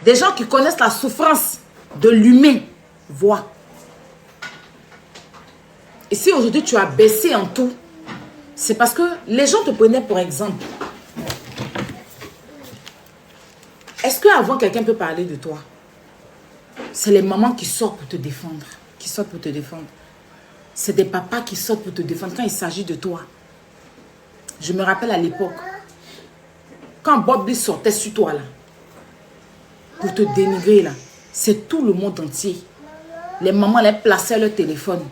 Des gens qui connaissent la souffrance de l'humain voient. Et si aujourd'hui tu as baissé en tout, c'est parce que les gens te prenaient pour exemple. Est-ce qu'avant quelqu'un peut parler de toi? C'est les mamans qui sortent pour te défendre. Qui sortent pour te défendre. C'est des papas qui sortent pour te défendre quand il s'agit de toi. Je me rappelle à l'époque, quand Bob Lee sortait sur toi là, pour te dénigrer là, c'est tout le monde entier. Les mamans les plaçaient leur téléphone.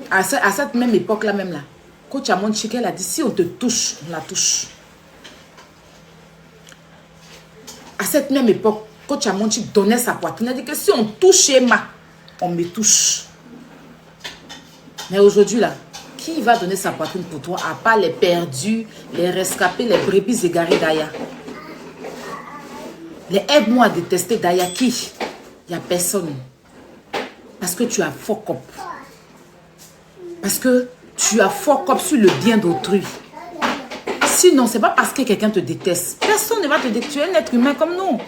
À cette même époque là même là, Coach Amon Chikel a dit, si on te touche, on la touche. À cette même époque, Coach Amon Chikel donnait sa poitrine. Il a dit que si on touche Emma, on me touche. Mais aujourd'hui là, qui va donner sa poitrine pour toi à part les perdus, les rescapés, les brebis égarés d'Aya? Les aide-moi à détester d'Aya, qui? Il n'y a personne. Parce que tu as fuck up. Parce que tu as fuck up sur le bien d'autrui. Sinon, ce n'est pas parce que quelqu'un te déteste. Personne ne va te détester. Tu es un être humain comme nous.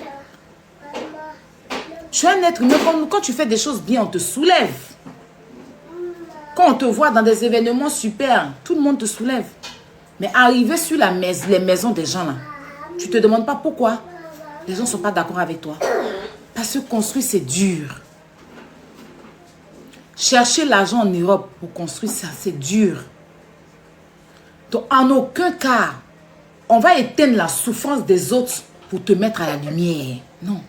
Tu es un être humain comme nous. Quand tu fais des choses bien, on te soulève. Quand on te voit dans des événements super, tout le monde te soulève. Mais arriver sur les maisons des gens là, tu ne te demandes pas pourquoi. Les gens ne sont pas d'accord avec toi. Parce que construire, c'est dur. Chercher l'argent en Europe pour construire ça, c'est dur. Donc, en aucun cas, on va éteindre la souffrance des autres pour te mettre à la lumière. Non.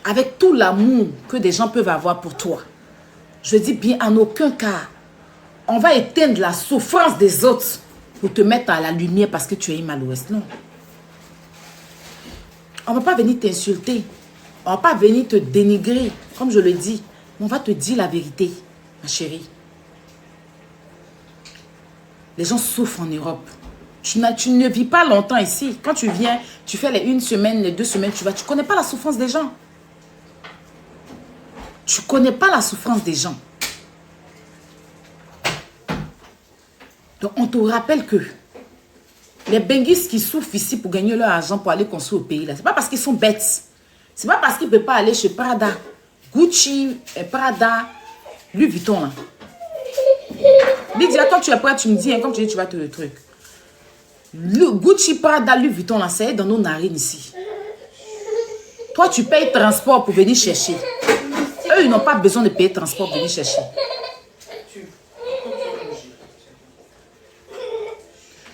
Avec tout l'amour que des gens peuvent avoir pour toi. Je dis bien, en aucun cas, on va éteindre la souffrance des autres pour te mettre à la lumière parce que tu es mal ouest. Non. On ne va pas venir t'insulter. On ne va pas venir te dénigrer, comme je le dis. On va te dire la vérité, ma chérie. Les gens souffrent en Europe. Tu ne vis pas longtemps ici. Quand tu viens, tu fais les 1 semaine, les 2 semaines, tu ne connais pas la souffrance des gens. Tu ne connais pas la souffrance des gens. Donc, on te rappelle que les benguistes qui souffrent ici pour gagner leur argent pour aller construire au pays, ce n'est pas parce qu'ils sont bêtes. Ce n'est pas parce qu'ils ne peuvent pas aller chez Prada, Gucci, Prada, Louis Vuitton. Là. Lydia, quand tu es prêt, tu me dis, hein, comme tu dis, tu vas te le truc. Gucci, Prada, Louis Vuitton, là, c'est dans nos narines ici. Toi, tu payes transport pour venir chercher. Eux, ils n'ont pas besoin de payer transport pour venir chercher.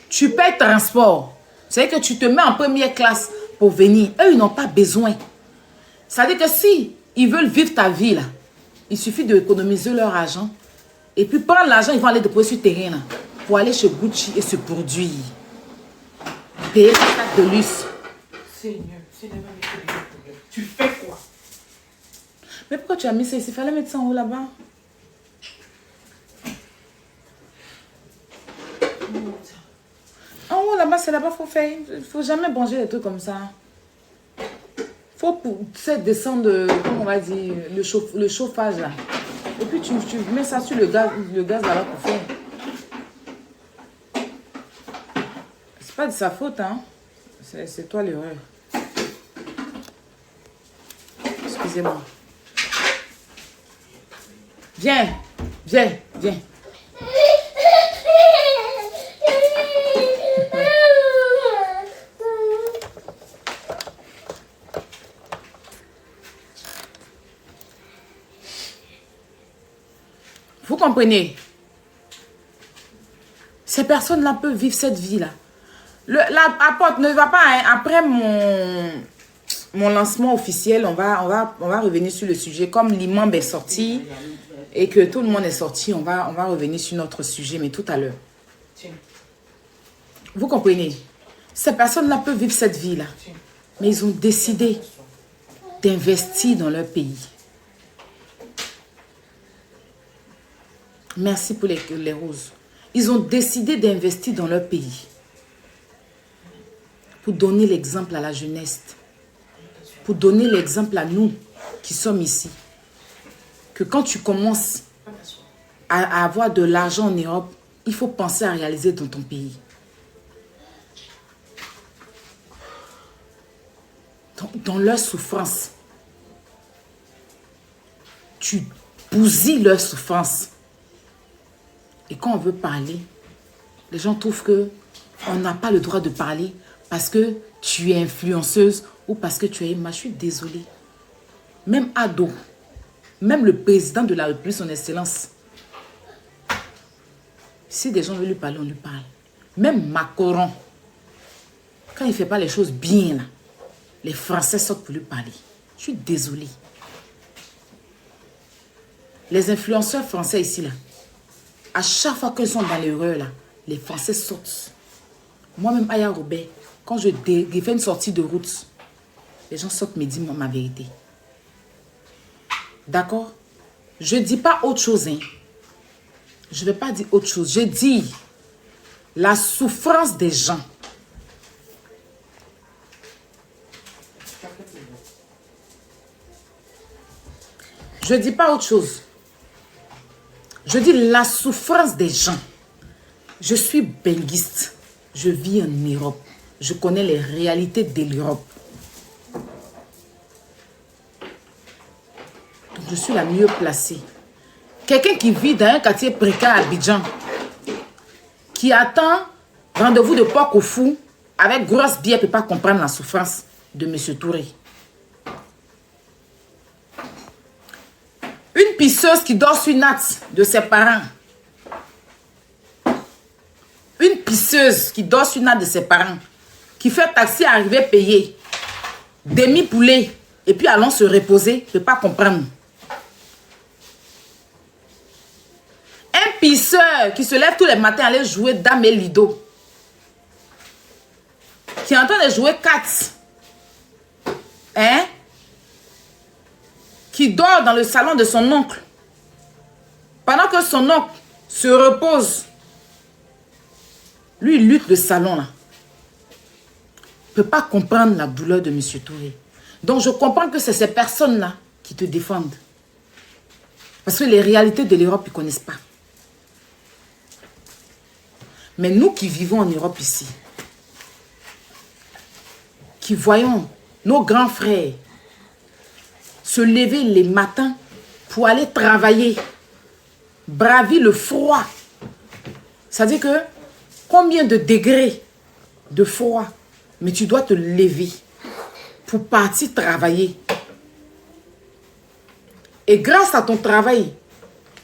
Tu payes transport. C'est-à-dire que tu te mets en première classe pour venir. Eux, ils n'ont pas besoin. C'est-à-dire que si ils veulent vivre ta vie, là, il suffit d'économiser leur argent. Et puis, prendre l'argent, ils vont aller déposer sur le terrain, là, pour aller chez Gucci et se produire. Payer sa carte de luxe. Seigneur, tu fais quoi? Mais pourquoi tu as mis ça ici? Il fallait mettre ça en haut là-bas. En haut là-bas, c'est là-bas qu'il faut faire. Il ne faut jamais manger des trucs comme ça. Il faut descendre, comment on va dire, le chauffage là. Et puis tu mets ça sur le gaz là-bas pour faire. C'est pas de sa faute, hein. C'est toi l'erreur. Excusez-moi. Viens, viens, viens. Vous comprenez? Ces personnes-là peuvent vivre cette vie-là. La porte ne va pas, hein, après mon lancement officiel, on va revenir sur le sujet. Comme l'imam est sorti et que tout le monde est sorti, on va revenir sur notre sujet, mais tout à l'heure. Vous comprenez? Ces personnes-là peuvent vivre cette vie-là. Mais ils ont décidé d'investir dans leur pays. Merci pour les roses. Ils ont décidé d'investir dans leur pays. Pour donner l'exemple à la jeunesse. Pour donner l'exemple à nous qui sommes ici. Que quand tu commences à avoir de l'argent en Europe, il faut penser à réaliser dans ton pays. dans leur souffrance. Tu bousilles leur souffrance. Et quand on veut parler, les gens trouvent que on n'a pas le droit de parler parce que tu es influenceuse ou parce que tu es image. Je suis désolée. Même ado, même le président de la République, son excellence, si des gens veulent lui parler, on lui parle. Même Macron, quand il ne fait pas les choses bien, là, les Français sortent pour lui parler. Je suis désolée. Les influenceurs français ici, là, à chaque fois qu'ils sont dans l'erreur, là, les Français sortent. Moi-même, Aya Robert, quand je fais une sortie de route, les gens sortent me disent ma vérité. D'accord? Je ne dis pas autre chose. Hein. Je ne vais pas dire autre chose. Je dis la souffrance des gens. Je ne dis pas autre chose. Je dis la souffrance des gens. Je suis benguiste. Je vis en Europe. Je connais les réalités de l'Europe. Donc je suis la mieux placée. Quelqu'un qui vit dans un quartier précaire à Abidjan, qui attend rendez-vous de porc au fou avec grosse bière, ne peut pas comprendre la souffrance de M. Touré. Une pisseuse qui dort sur Nat de ses parents. Une pisseuse qui dort sur Nat de ses parents. Qui fait taxi arriver payer. Demi-poulet. Et puis allons se reposer. Ne peut pas comprendre. Un pisseur qui se lève tous les matins aller jouer Dame et Lido. Qui est en train de jouer 4. Hein? Qui dort dans le salon de son oncle. Pendant que son oncle se repose. Lui, il lutte le salon là. Il ne peut pas comprendre la douleur de M. Touré. Donc, je comprends que c'est ces personnes-là qui te défendent. Parce que les réalités de l'Europe, ils ne connaissent pas. Mais nous qui vivons en Europe ici, qui voyons nos grands frères se lever les matins pour aller travailler, braver le froid. C'est-à-dire que combien de degrés de froid, mais tu dois te lever pour partir travailler. Et grâce à ton travail,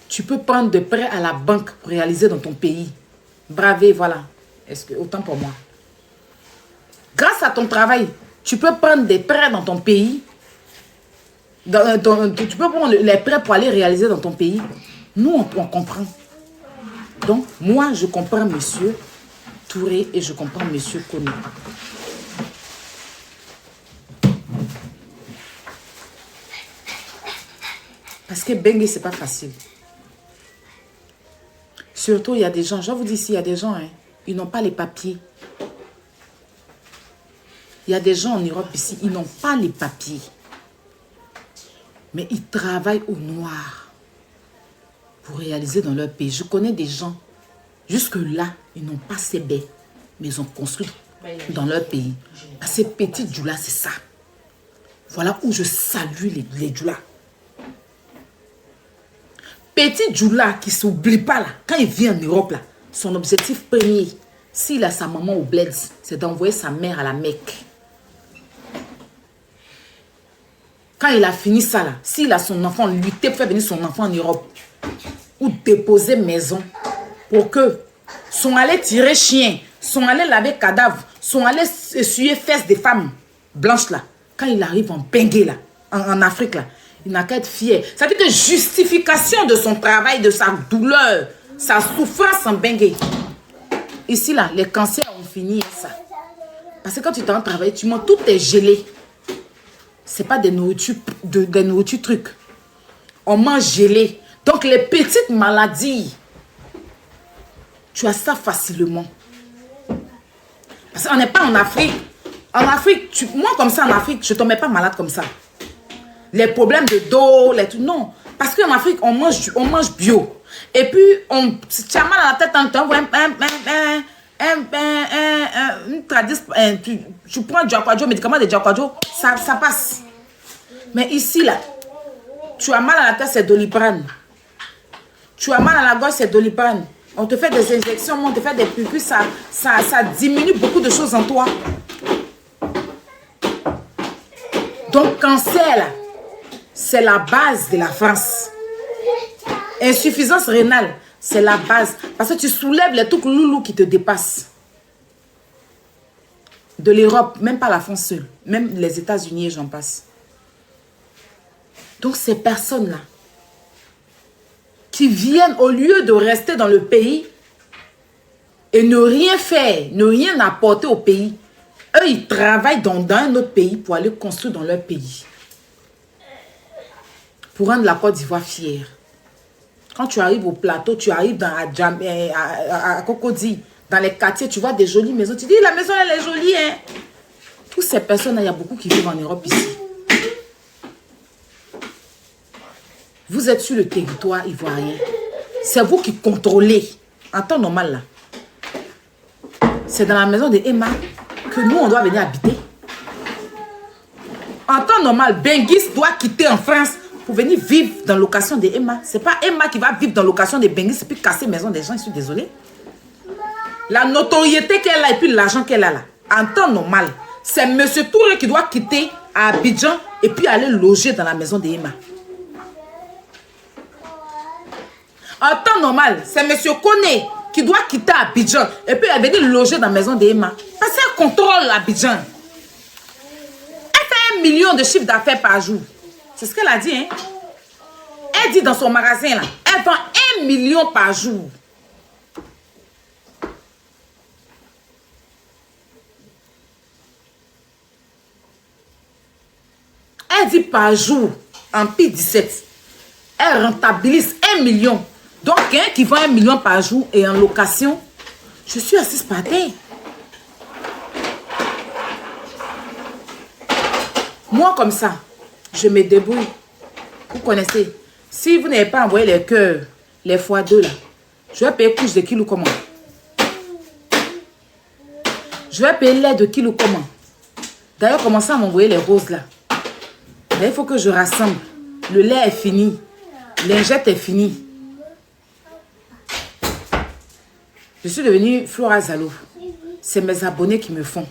tu peux prendre des prêts à la banque pour réaliser dans ton pays. Braver, voilà. Est-ce que autant pour moi. Grâce à ton travail, tu peux prendre des prêts dans ton pays. Tu peux prendre les prêts pour aller réaliser dans ton pays. Nous, on comprend. Donc, moi, je comprends monsieur Touré et je comprends monsieur Koné. Parce que Bengue, c'est pas facile. Surtout, il y a des gens, je vous dis ici, il y a des gens, hein, ils n'ont pas les papiers. Il y a des gens en Europe ici, ils n'ont pas les papiers. Mais ils travaillent au noir pour réaliser dans leur pays. Je connais des gens, jusque-là, ils n'ont pas ces baies, mais ils ont construit dans leur pays. Ces petits djoulas, c'est ça. Voilà où je salue les djoulas. Petit djoula qui ne s'oublie pas là, quand il vient en Europe là, son objectif premier, s'il a sa maman au bled, c'est d'envoyer sa mère à la Mecque. Quand il a fini ça là, s'il a son enfant, lutter pour faire venir son enfant en Europe, ou déposer maison, pour que sont allés tirer chien, sont allés laver cadavre, sont allés essuyer fesses des femmes blanches là, quand il arrive en Bengue là, en Afrique là, il n'a qu'à être fier. Ça veut dire que justification de son travail, de sa douleur, sa souffrance en Bengue. Ici, là, les cancers ont fini ça. Parce que quand tu t'en travailles, tu manges, tout est gelé. Ce n'est pas des nourritures, des nourritures trucs. On mange gelé. Donc, les petites maladies, tu as ça facilement. Parce qu'on n'est pas en Afrique. En Afrique, moi comme ça, en Afrique, je ne tombais pas malade comme ça. Les problèmes de dos, les trucs. Non. Parce qu'en Afrique, on mange bio. Et puis, tu as mal à la tête en temps. Tu prends du aquadio, médicament de aquadio, ça passe. Mais ici, là, tu as mal à la tête, c'est Doliprane. Tu as mal à la gorge, c'est Doliprane. On te fait des injections, on te fait des pupilles, ça diminue beaucoup de choses en toi. Donc, cancer, là, c'est la base de la France. Insuffisance rénale, c'est la base. Parce que tu soulèves les trucs loulous qui te dépassent. De l'Europe, même pas la France seule. Même les États-Unis, j'en passe. Donc, ces personnes-là, qui viennent au lieu de rester dans le pays et ne rien faire, ne rien apporter au pays, eux, ils travaillent dans un autre pays pour aller construire dans leur pays. Pour rendre la Côte d'Ivoire fière. Quand tu arrives au plateau, tu arrives à Cocody, dans les quartiers, tu vois des jolies maisons. Tu dis, la maison, elle est jolie, hein. Toutes ces personnes-là, il y a beaucoup qui vivent en Europe ici. Vous êtes sur le territoire ivoirien. C'est vous qui contrôlez. En temps normal, là. C'est dans la maison de Emma que nous, on doit venir habiter. En temps normal, Benguis doit quitter en France pour venir vivre dans la location de Emma. Ce n'est pas Emma qui va vivre dans la location de Benguis et puis casser la maison des gens. Je suis désolée. La notoriété qu'elle a et puis l'argent qu'elle a là. En temps normal, c'est M. Touré qui doit quitter à Abidjan et puis aller loger dans la maison de Emma. En temps normal, c'est M. Koné qui doit quitter Abidjan et puis venir loger dans la maison d'Emma. Parce qu'elle contrôle Abidjan. Elle fait 1 million de chiffre d'affaires par jour. C'est ce qu'elle a dit. Hein? Elle dit dans son magasin, là, elle vend 1 million par jour. Elle dit par jour, en P17, elle rentabilise 1 million. Donc, quelqu'un qui vend 1 million par jour et en location, je suis assise par terre. Moi, comme ça, je me débrouille. Vous connaissez. Si vous n'avez pas envoyé les cœurs, les x2 là, je vais payer couche de kilo comment? Je vais payer lait de kilo comment? D'ailleurs, commencez à m'envoyer les roses là. Là, il faut que je rassemble. Le lait est fini. L'ingette est finie. Je suis devenue Flora Zalo. C'est mes abonnés qui me font.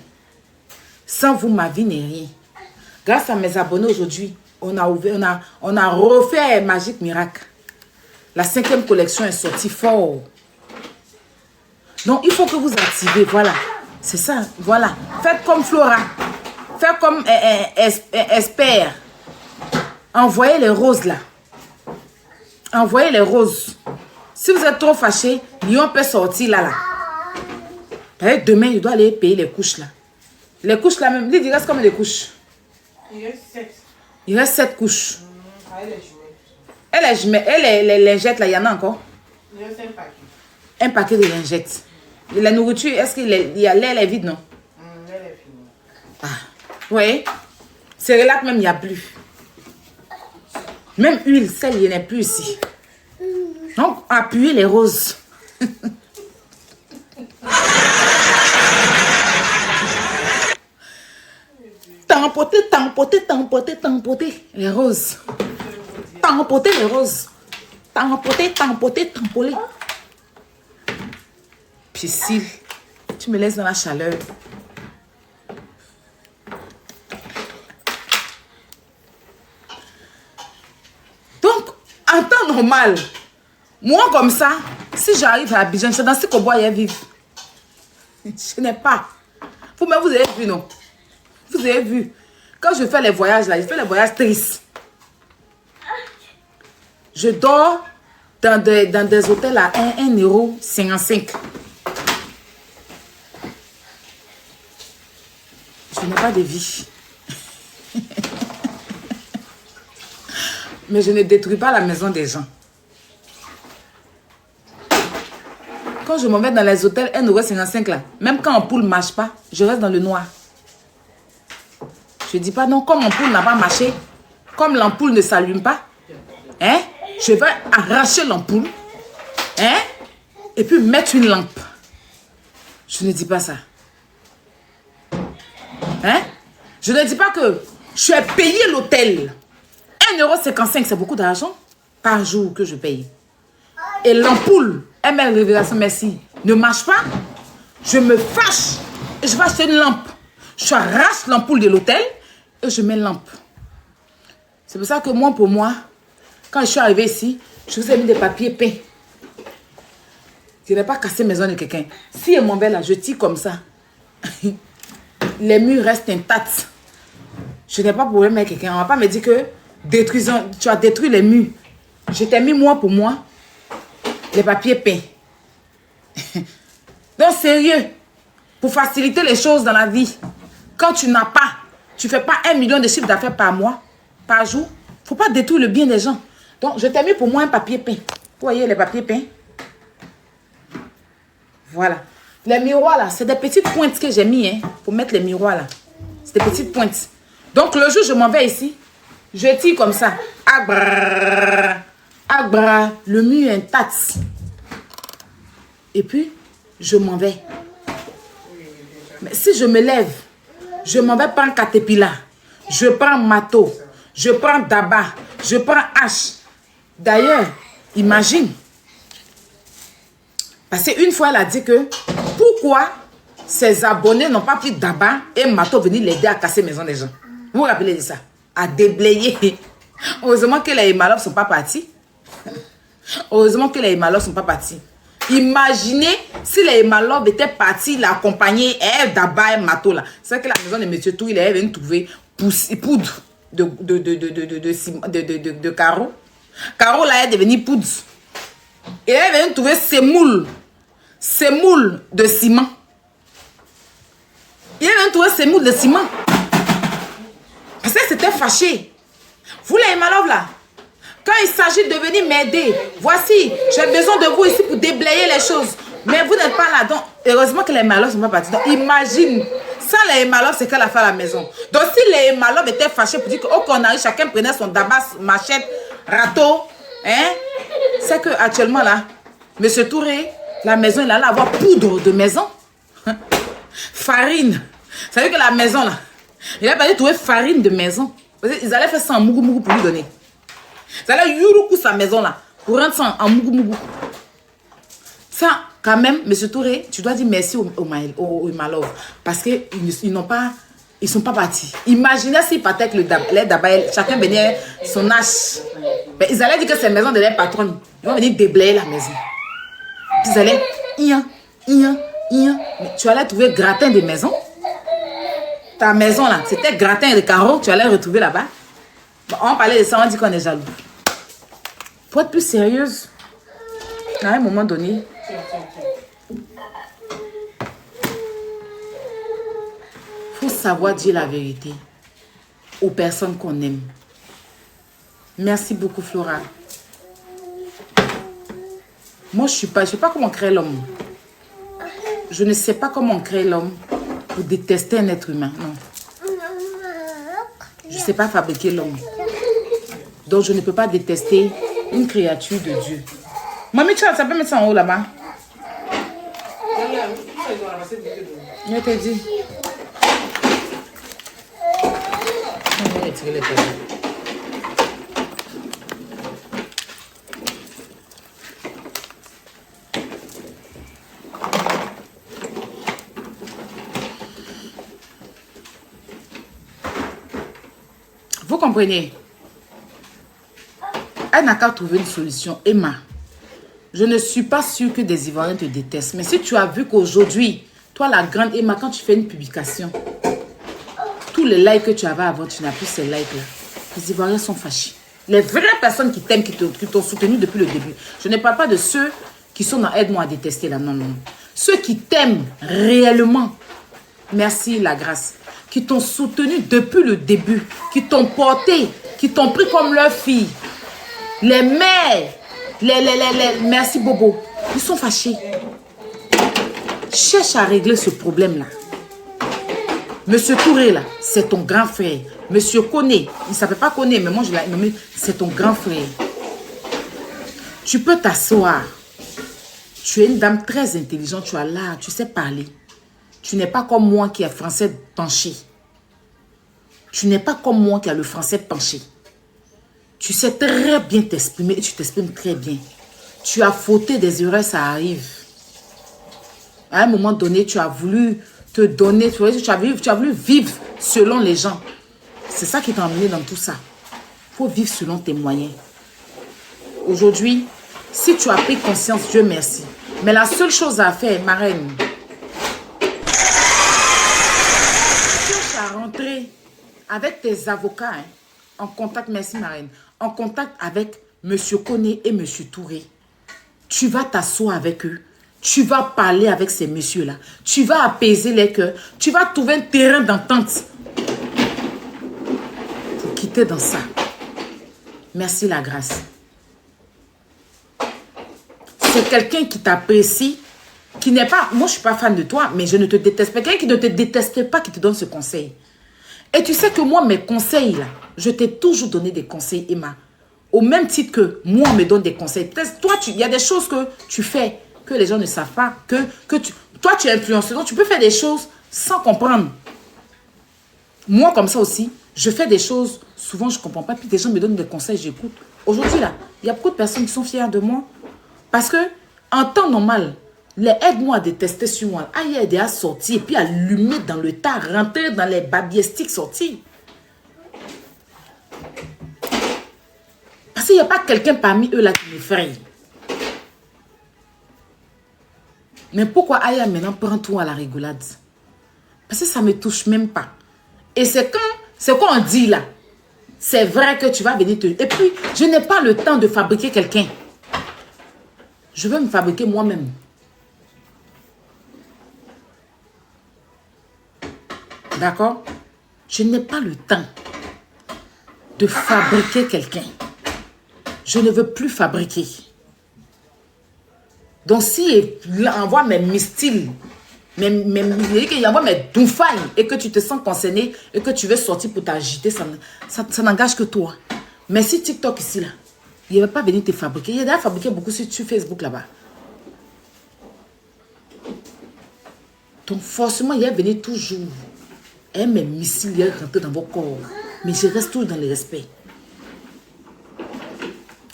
Sans vous, ma vie n'est rien. Grâce à mes abonnés aujourd'hui, on a refait Magique Miracle. La 5e collection est sortie fort. Donc, il faut que vous activez. Voilà. C'est ça. Voilà. Faites comme Flora. Faites comme Espère. Envoyez les roses là. Envoyez les roses. Si vous êtes trop fâché, Lyon peut sortir là. Demain, il doit aller payer les couches là. Les couches là même. Il reste comme des couches. Il reste 7. Il reste 7 couches. Elle est jumelle. Elle est les lingettes là, il y en a encore. Il reste un paquet. Un paquet de lingettes. Et la nourriture, est-ce qu'il y a l'air est vide, non? Elle est finie. Ah, oui. Cérélac même, il n'y a plus. Même huile, celle, il n'y en a plus ici. Donc, appuyez les roses. Tampoter, tampoter, tampoter, tampoter. Les roses. Tampoter les roses. Tampoter, tampoter, tampoter. Piscine, tu me laisses dans la chaleur. Donc, en temps normal, moi comme ça, si j'arrive à Abidjan, c'est dans ce qu'on boit vivre. Je n'ai pas. Vous-même, vous avez vu, non? Vous avez vu. Quand je fais les voyages là, je fais les voyages tristes. Je dors dans des hôtels à 1,55 €. Je n'ai pas de vie. Mais je ne détruis pas la maison des gens. Quand je me mets dans les hôtels 1,55 € là, même quand l'ampoule ne marche pas, je reste dans le noir. Je ne dis pas non, comme l'ampoule n'a pas marché, comme l'ampoule ne s'allume pas, hein, je vais arracher l'ampoule, hein, et puis mettre une lampe. Je ne dis pas ça. Hein? Je ne dis pas que Je ai payé l'hôtel. 1,55 €, c'est beaucoup d'argent par jour que je paye. Et l'ampoule, ML Révélation, merci, ne marche pas. Je me fâche. Et je vais acheter une lampe. Je arrache l'ampoule de l'hôtel et je mets une lampe. C'est pour ça que moi, pour moi, quand je suis arrivée ici, je vous ai mis des papiers peints. Je n'ai pas cassé maison de quelqu'un. Si elle m'en va là, je tire comme ça. Les murs restent intacts. Je n'ai pas de problème avec quelqu'un. On ne va pas me dire que tu as détruit les murs. Je t'ai mis moi pour moi les papiers peints. Donc sérieux, pour faciliter les choses dans la vie, quand tu n'as pas, tu ne fais pas 1 million de chiffre d'affaires par mois, par jour, il ne faut pas détruire le bien des gens. Donc je t'ai mis pour moi un papier peint. Vous voyez les papiers peints? Voilà. Les miroirs là, c'est des petites pointes que j'ai mis hein, pour mettre les miroirs là. C'est des petites pointes. Donc le jour où je m'en vais ici, je tire comme ça. Agbra, agbra, le mur est intact. Et puis, je m'en vais. Mais si je me lève, je m'en vais prendre Caterpillar. Je prends Mato. Je prends Daba. Je prends H. D'ailleurs, imagine. Parce qu'une fois, elle a dit que pourquoi ses abonnés n'ont pas pris Daba et Mato venir l'aider à casser maison des gens. Vous vous rappelez de ça? À déblayer. Heureusement que les Himalayas ne sont pas partis. Heureusement que les Himalayas ne sont pas partis. Imaginez si les Himalayas étaient partis l'accompagner, Daba et Mato là. C'est vrai que la maison de M. Tou, il est venu trouver poudre de carreaux. Carreaux là est devenu poudre. Il est venu trouver ses moules de ciment. Il est venu trouver ses moules de ciment. Parce que c'était fâché. Vous les Himalayas là, quand il s'agit de venir m'aider, voici, j'ai besoin de vous ici pour déblayer les choses. Mais vous n'êtes pas là. Donc, heureusement que les Himalayas ne sont pas partis. Donc, imagine, sans les Himalayas, c'est qu'elle a fait à la maison. Donc, si les Himalayas étaient fâchés pour dire qu'on arrive, chacun prenait son dabas, machette, râteau, hein, c'est qu'actuellement là, M. Touré, la maison, il allait avoir poudre de maison. Farine. Ça veut dire que la maison là, il a pas trouver farine de maison. Ils allaient faire ça en mougou mougou pour lui donner. Ils allaient yuruku sa maison là, pour rendre ça en mougou mougou. Ça, quand même, M. Touré, tu dois dire merci aux Himalayas. Parce qu'ils n'ont pas, ils sont pas partis. Imaginez s'ils partaient avec les Dabaël, chacun venait son âge. Mais ils allaient dire que c'est la maison de leur patronne. Ils vont venir déblayer la maison. Ils allaient, mais tu allais trouver gratin de maison. Ta maison là, c'était gratin de carreaux, tu allais retrouver là-bas. Bon, on parlait de ça, on dit qu'on est jaloux. Pour être plus sérieuse, à un moment donné, il faut savoir dire la vérité aux personnes qu'on aime. Merci beaucoup, Flora. Moi, je ne sais pas comment créer l'homme. Je ne sais pas comment créer l'homme pour détester un être humain. Non. Je ne sais pas fabriquer l'homme. Donc, je ne peux pas détester une créature de Dieu. Mamie, ça peut mettre ça en haut là-bas. Je te dis. Je vais tirer les têtes. Vous comprenez? Elle n'a qu'à trouver une solution. Emma, je ne suis pas sûre que des Ivoiriens te détestent. Mais si tu as vu qu'aujourd'hui, toi la grande Emma, quand tu fais une publication, tous les likes que tu avais avant, tu n'as plus ces likes-là. Les Ivoiriens sont fâchés. Les vraies personnes qui t'aiment, qui t'ont soutenu depuis le début. Je ne parle pas de ceux qui sont dans Aide-moi à détester là. Non, non. Ceux qui t'aiment réellement. Merci la grâce. Qui t'ont soutenu depuis le début, qui t'ont porté, qui t'ont pris comme leur fille. Les mères, merci Bobo, ils sont fâchés. Cherche à régler ce problème-là. Monsieur Touré, là, c'est ton grand frère. Monsieur Koné, il ne s'appelle pas Koné, mais moi je l'ai nommé, c'est ton grand frère. Tu peux t'asseoir. Tu es une dame très intelligente, tu as l'art, tu sais parler. Tu n'es pas comme moi qui est français penché. Tu n'es pas comme moi qui a le français penché. Tu sais très bien t'exprimer et tu t'exprimes très bien. Tu as fauté des erreurs, ça arrive. À un moment donné, tu as voulu te donner, tu as voulu vivre selon les gens. C'est ça qui t'a emmené dans tout ça. Il faut vivre selon tes moyens. Aujourd'hui, si tu as pris conscience, Dieu merci. Mais la seule chose à faire, ma reine, cherche à rentrer avec tes avocats en contact, merci ma reine, en contact avec M. Koné et M. Touré. Tu vas t'asseoir avec eux. Tu vas parler avec ces messieurs-là. Tu vas apaiser les cœurs. Tu vas trouver un terrain d'entente pour quitter dans ça. Merci la grâce. C'est quelqu'un qui t'apprécie, qui n'est pas... Moi, je ne suis pas fan de toi, mais je ne te déteste pas. Quelqu'un qui ne te déteste pas, qui te donne ce conseil. Et tu sais que moi, mes conseils, là, je t'ai toujours donné des conseils, Emma. Au même titre que moi, on me donne des conseils. Peut-être, toi, il y a des choses que tu fais que les gens ne savent pas. Toi, tu es influenceur, donc tu peux faire des choses sans comprendre. Moi, comme ça aussi, je fais des choses, souvent, je ne comprends pas. Puis des gens me donnent des conseils, j'écoute. Aujourd'hui, là, il y a beaucoup de personnes qui sont fières de moi. Parce que, en temps normal, les aide-moi à détester sur moi. À y aider à sortir, et puis à allumer dans le tas, rentrer dans les babiestiques, sortir. Parce qu'il n'y a pas quelqu'un parmi eux là qui m'effraie. Mais pourquoi Aya maintenant prend tout à la rigolade? Parce que ça ne me touche même pas. Et c'est quand on dit là, c'est vrai que tu vas venir te... Et puis, je n'ai pas le temps de fabriquer quelqu'un. Je veux me fabriquer moi-même. D'accord? Je n'ai pas le temps de fabriquer quelqu'un. Je ne veux plus fabriquer. Donc, si il envoie mes mistiles, il envoie mes doufailles et que tu te sens concerné et que tu veux sortir pour t'agiter, ça n'engage que toi. Mais si TikTok ici, là, il ne va pas venir te fabriquer. Il a déjà fabriqué beaucoup sur Facebook là-bas. Donc, forcément, il va venir toujours. Et mes missiles, il va rentrer dans vos corps. Mais je reste toujours dans le respect.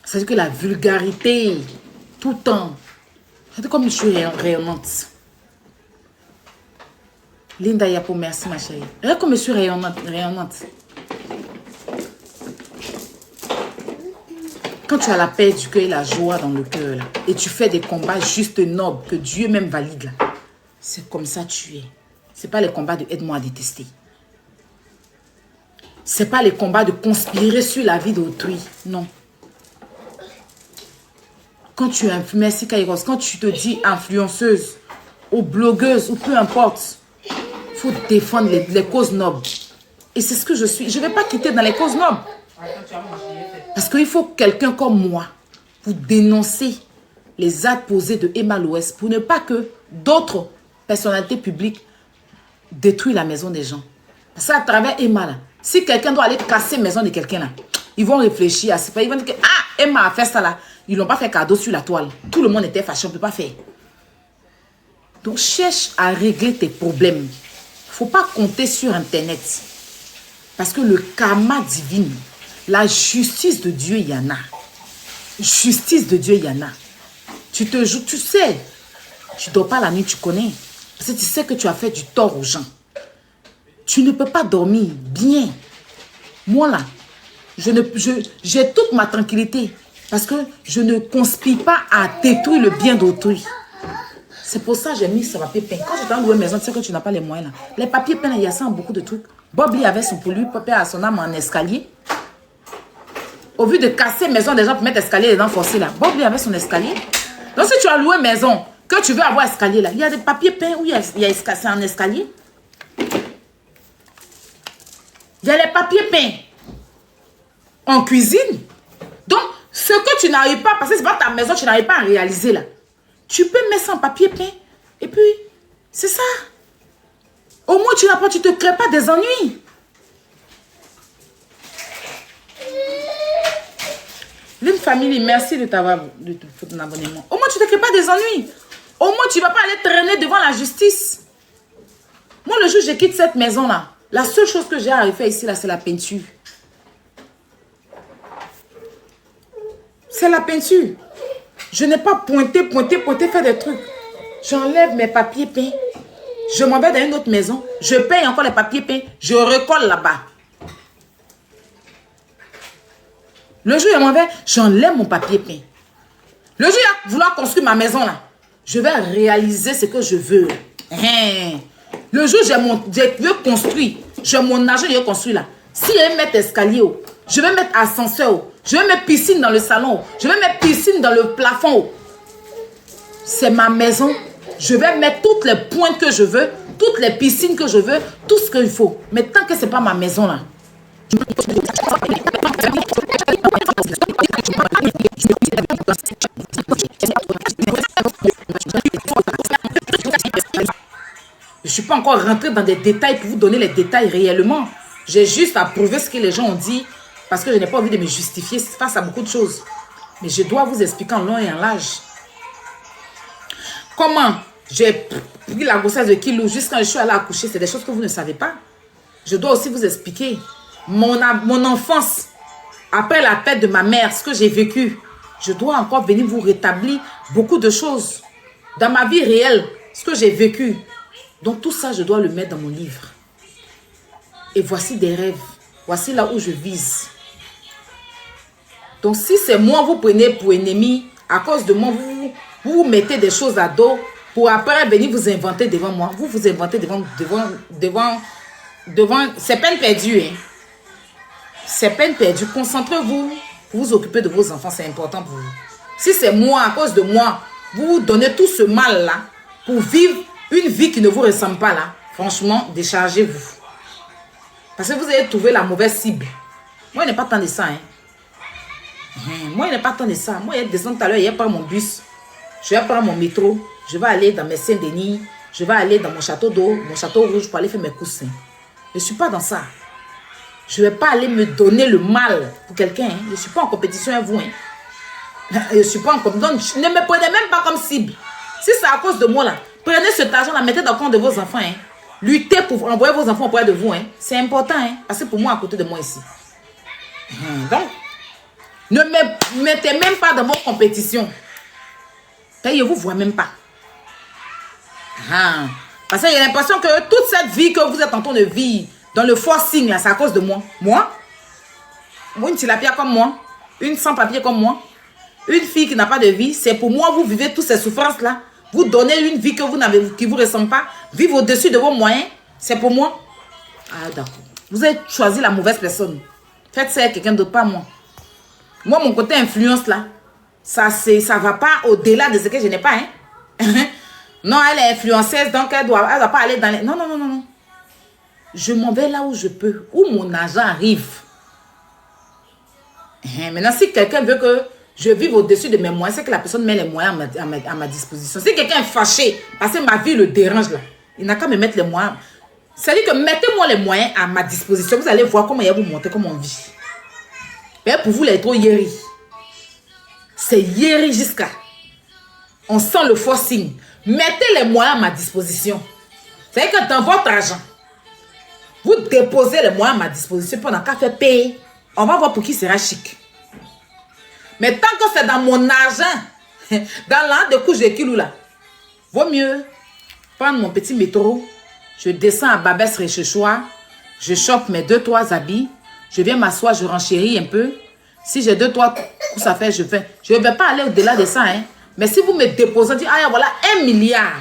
C'est-à-dire que la vulgarité, tout le temps, c'est comme je suis rayonnante. Linda Yapo, merci ma chérie. Regarde comme je suis rayonnante. Quand tu as la paix du cœur et la joie dans le cœur, et tu fais des combats justes nobles, que Dieu même valide, là, c'est comme ça que tu es. Ce n'est pas les combats de aide-moi à détester. Ce n'est pas les combats de conspirer sur la vie d'autrui. Non. Quand tu es merci Kairos, quand tu te dis influenceuse ou blogueuse ou peu importe, il faut défendre les causes nobles. Et c'est ce que je suis. Je ne vais pas quitter dans les causes nobles. Parce qu'il faut quelqu'un comme moi pour dénoncer les actes posés de Emma l'Ouest pour ne pas que d'autres personnalités publiques détruisent la maison des gens. Parce qu'à travers Emma, là, si quelqu'un doit aller casser la maison de quelqu'un, là, ils vont réfléchir à ce pas. Ils vont dire que ah, Emma a fait ça là. Ils ne l'ont pas fait cadeau sur la toile. Tout le monde était fâché, on ne peut pas faire. Donc cherche à régler tes problèmes. Il ne faut pas compter sur Internet. Parce que le karma divin, la justice de Dieu, il y en a. Justice de Dieu, il y en a. Tu te joues, tu sais. Tu ne dors pas la nuit, tu connais. Parce que tu sais que tu as fait du tort aux gens. Tu ne peux pas dormir bien. Moi là, j'ai toute ma tranquillité. Parce que je ne conspire pas à détruire le bien d'autrui. C'est pour ça que j'ai mis ce papier peint. Quand j'étais dans louer maison, tu sais que tu n'as pas les moyens là. Les papiers peints, il y a ça en beaucoup de trucs. Bob Lee avait son pour lui, papier à son âme en escalier. Au vu de casser maison des gens pour mettre escalier dedans forcé là. Bob Lee avait son escalier. Donc si tu as loué maison, que tu veux avoir escalier là, il y a des papiers peints où il y a c'est en escalier. Il y a les papiers peints en cuisine. Donc, ce que tu n'arrives pas, parce que c'est pas ta maison, tu n'arrives pas à réaliser là. Tu peux mettre ça en papier peint. Et puis, c'est ça. Au moins, tu ne te crées pas des ennuis. L'une famille, merci de ton abonnement. Au moins, tu ne te crées pas des ennuis. Au moins, tu ne vas pas aller traîner devant la justice. Moi, le jour où je quitte cette maison-là, La seule chose que j'ai à refaire ici, là, c'est la peinture. C'est la peinture. Je n'ai pas pointé, faire des trucs. J'enlève mes papiers peints. Je m'en vais dans une autre maison. Je peins encore les papiers peints. Je recolle là-bas. Le jour où je m'en vais, j'enlève mon papier peint. Le jour où je vais vouloir construire ma maison là, je vais réaliser ce que je veux. Le jour où je veux construire, j'ai mon argent, je vais construire là. Si je vais mettre escalier, je vais mettre ascenseur, je vais mettre piscine dans le salon, je vais mettre piscine dans le plafond. C'est ma maison. Je vais mettre toutes les pointes que je veux, toutes les piscines que je veux, tout ce qu'il faut. Mais tant que ce n'est pas ma maison là. Je ne suis pas encore rentré dans des détails pour vous donner les détails réellement. J'ai juste à prouver ce que les gens ont dit parce que je n'ai pas envie de me justifier face à beaucoup de choses. Mais je dois vous expliquer en long et en large. Comment j'ai pris la grossesse de Kilou jusqu'à quand je suis allée accoucher, c'est des choses que vous ne savez pas. Je dois aussi vous expliquer mon enfance, après la perte de ma mère, ce que j'ai vécu. Je dois encore venir vous rétablir beaucoup de choses. Dans ma vie réelle, ce que j'ai vécu. Donc tout ça, je dois le mettre dans mon livre. Et voici des rêves. Voici là où je vise. Donc si c'est moi, vous prenez pour ennemi, à cause de moi, vous mettez des choses à dos pour après venir vous inventer devant moi. Vous vous inventez devant c'est peine perdue. Hein? C'est peine perdue. Concentrez-vous pour vous occuper de vos enfants. C'est important pour vous. Si c'est moi, à cause de moi, vous vous donnez tout ce mal-là pour vivre une vie qui ne vous ressemble pas là. Franchement, déchargez-vous. Parce que vous avez trouvé la mauvaise cible. Moi, il n'est pas tant de ça. Hein? Moi, il n'est pas tant de ça. Moi, il y a des gens tout à l'heure, il y a pas mon bus. Je vais prendre mon métro. Je vais aller dans mes Saint-Denis. Je vais aller dans mon château d'eau, mon château rouge pour aller faire mes coussins. Je ne suis pas dans ça. Je ne vais pas aller me donner le mal pour quelqu'un. Hein. Je ne suis pas en compétition avec vous. Hein. Je ne suis pas en compétition. Donc, ne me prenez même pas comme cible. Si c'est à cause de moi, là, prenez cet argent, mettez dans le compte de vos enfants. Hein. Luttez pour envoyer vos enfants auprès de vous. Hein. C'est important. Hein. Parce que pour moi, à côté de moi ici. Donc, ne me mettez même pas dans vos compétitions. Je ne vous vois même pas. Parce que j'ai l'impression que toute cette vie que vous êtes en train de vivre dans le forcing, c'est à cause de moi. Moi, une tilapia comme moi, une sans-papier comme moi, une fille qui n'a pas de vie, c'est pour moi, vous vivez toutes ces souffrances-là. Vous donnez une vie que vous n'avez, qui ne vous ressemble pas, vivre au-dessus de vos moyens, c'est pour moi. Ah, d'accord. Vous avez choisi la mauvaise personne. Faites ça avec quelqu'un d'autre, pas moi. Moi, mon côté influence, là, ça ne va pas au-delà de ce que je n'ai pas. Hein? Non, elle est influenceuse, donc elle ne doit pas aller dans les... Non, non, non, non, non. Je m'en vais là où je peux, où mon argent arrive. Maintenant, si quelqu'un veut que je vive au-dessus de mes moyens, c'est que la personne met les moyens à ma disposition. Si quelqu'un est fâché, parce que ma vie le dérange là, il n'a qu'à me mettre les moyens. C'est-à-dire que mettez-moi les moyens à ma disposition. Vous allez voir comment il va vous montrer comment on vit. Mais pour vous, les trop yéri. C'est yéri jusqu'à. On sent le forcing. Mettez les moyens à ma disposition. C'est-à-dire que dans votre argent, vous déposez les moyens à ma disposition pendant qu'à faire payer. On va voir pour qui sera chic. Mais tant que c'est dans mon argent, dans l'an de couche de Kilou là, vaut mieux prendre mon petit métro. Je descends à Babès Réchechois. Je chope mes 2-3 habits. Je viens m'asseoir, je renchéris un peu. Si j'ai 2-3 coups à faire, je fais. Je ne vais pas aller au-delà de ça. Hein. Mais si vous me déposez, dites, ah voilà, 1 milliard.